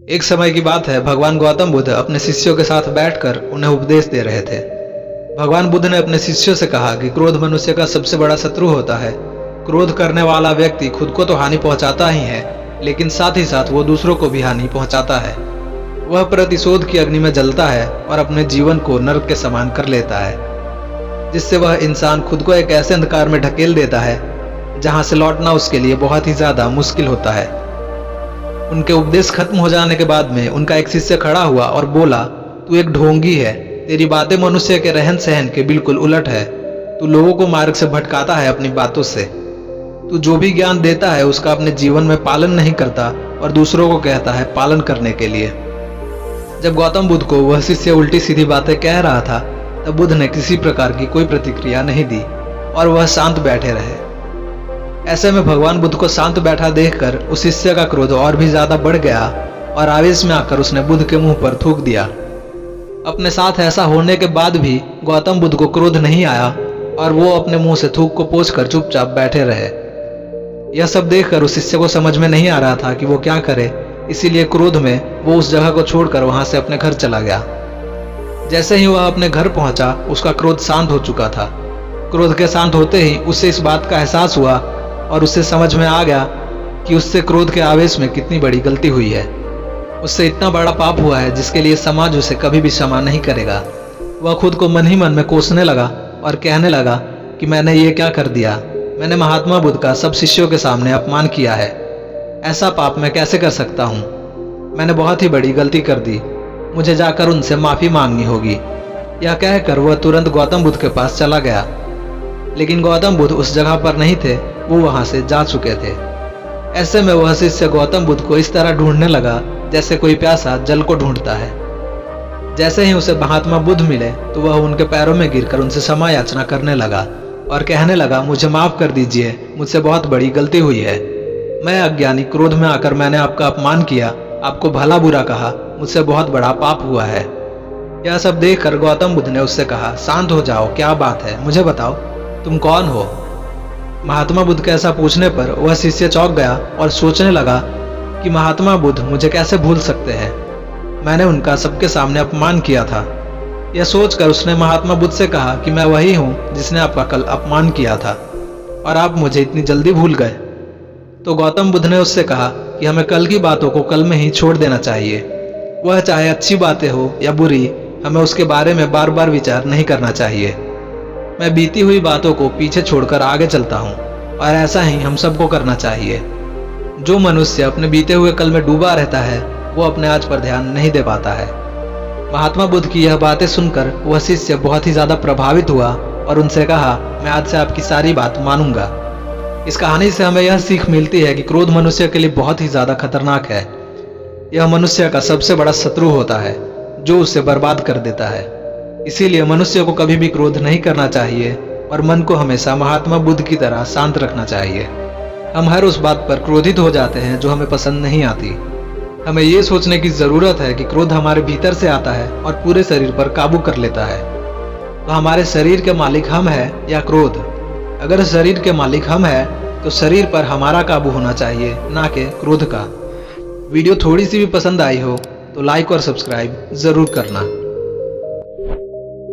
एक समय की बात है, भगवान गौतम बुद्ध अपने शिष्यों के साथ बैठकर उन्हें उपदेश दे रहे थे। भगवान बुद्ध ने अपने शिष्यों से कहा कि क्रोध मनुष्य का सबसे बड़ा शत्रु होता है। क्रोध करने वाला व्यक्ति खुद को तो हानि पहुंचाता ही है, लेकिन साथ ही साथ वो दूसरों को भी हानि पहुंचाता है। वह प्रतिशोध की अग्नि में जलता है और अपने जीवन को नरक के समान कर लेता है, जिससे वह इंसान खुद को एक ऐसे अंधकार में ढकेल देता है जहां से लौटना उसके लिए बहुत ही ज्यादा मुश्किल होता है। उनके उपदेश खत्म हो जाने के बाद में उनका एक शिष्य खड़ा हुआ और बोला, तू एक ढोंगी है, तेरी बातें मनुष्य के रहन सहन के बिल्कुल उलट है। तू लोगों को मार्ग से भटकाता है अपनी बातों से। तू जो भी ज्ञान देता है उसका अपने जीवन में पालन नहीं करता और दूसरों को कहता है पालन करने के लिए। जब गौतम बुद्ध को वह शिष्य उल्टी सीधी बातें कह रहा था, तब बुद्ध ने किसी प्रकार की कोई प्रतिक्रिया नहीं दी और वह शांत बैठे रहे। ऐसे में भगवान बुद्ध को शांत बैठा देखकर उस शिष्य का क्रोध और भी ज्यादा बढ़ गया और आवेश में आकर उसने बुद्ध के मुंह पर थूक दिया। अपने साथ ऐसा होने के बाद भी गौतम बुद्ध को क्रोध नहीं आया और वो अपने मुंह से थूक को पोंछकर चुपचाप बैठे रहे। यह सब देखकर उस शिष्य को समझ में नहीं आ रहा था कि वो क्या करे, इसीलिए क्रोध में वो उस जगह को छोड़कर वहां से अपने घर चला गया। जैसे ही वह अपने घर पहुंचा, उसका क्रोध शांत हो चुका था। क्रोध के शांत होते ही उसे इस बात का एहसास हुआ और उससे समझ में आ गया कि उससे क्रोध के आवेश में कितनी बड़ी गलती हुई है। उससे इतना बड़ा पाप हुआ है जिसके लिए समाज उसे कभी भी क्षमा नहीं करेगा। वह खुद को मन ही मन में कोसने लगा और कहने लगा कि मैंने ये क्या कर दिया, मैंने महात्मा बुद्ध का सब शिष्यों के सामने अपमान किया है। ऐसा पाप मैं कैसे कर सकता हूँ, मैंने बहुत ही बड़ी गलती कर दी, मुझे जाकर उनसे माफी मांगनी होगी। यह कहकर वह तुरंत गौतम बुद्ध के पास चला गया, लेकिन गौतम बुद्ध उस जगह पर नहीं थे, वो वहां से जा चुके थे। ऐसे में वह शिष्य गौतम बुद्ध को इस तरह ढूंढने लगा जैसे कोई प्यासा जल को ढूंढता है। जैसे ही उसे महात्मा बुद्ध मिले तो वह उनके पैरों में गिरकर उनसे क्षमा याचना करने लगा और कहने लगा, मुझे माफ कर दीजिए, मुझसे बहुत बड़ी गलती हुई है। मैं अज्ञानी क्रोध में आकर मैंने आपका अपमान किया, आपको भला बुरा कहा, मुझसे बहुत बड़ा पाप हुआ है। यह सब देखकर गौतम बुद्ध ने उससे कहा, शांत हो जाओ, क्या बात है, मुझे बताओ तुम कौन हो। महात्मा बुद्ध के ऐसा पूछने पर वह शिष्य चौंक गया और सोचने लगा कि महात्मा बुद्ध मुझे कैसे भूल सकते हैं, मैंने उनका सबके सामने अपमान किया था। यह सोचकर उसने महात्मा बुद्ध से कहा कि मैं वही हूँ जिसने आपका कल अपमान किया था और आप मुझे इतनी जल्दी भूल गए। तो गौतम बुद्ध ने उससे कहा कि हमें कल की बातों को कल में ही छोड़ देना चाहिए। वह चाहे अच्छी बातें हो या बुरी, हमें उसके बारे में बार बार विचार नहीं करना चाहिए। मैं बीती हुई बातों को पीछे छोड़कर आगे चलता हूँ और ऐसा ही हम सबको करना चाहिए। जो मनुष्य अपने बीते हुए कल में डूबा रहता है वो अपने आज पर ध्यान नहीं दे पाता है। महात्मा बुद्ध की यह बातें सुनकर वह शिष्य बहुत ही ज्यादा प्रभावित हुआ और उनसे कहा, मैं आज से आपकी सारी बात मानूंगा। इस कहानी से हमें यह सीख मिलती है कि क्रोध मनुष्य के लिए बहुत ही ज्यादा खतरनाक है। यह मनुष्य का सबसे बड़ा शत्रु होता है जो उसे बर्बाद कर देता है। इसीलिए मनुष्य को कभी भी क्रोध नहीं करना चाहिए और मन को हमेशा महात्मा बुद्ध की तरह शांत रखना चाहिए। हम हर उस बात पर क्रोधित हो जाते हैं जो हमें पसंद नहीं आती। हमें ये सोचने की जरूरत है कि क्रोध हमारे भीतर से आता है और पूरे शरीर पर काबू कर लेता है। तो हमारे शरीर के मालिक हम हैं या क्रोध? अगर शरीर के मालिक हम हैं तो शरीर पर हमारा काबू होना चाहिए, ना कि क्रोध का। वीडियो थोड़ी सी भी पसंद आई हो तो लाइक और सब्सक्राइब जरूर करना।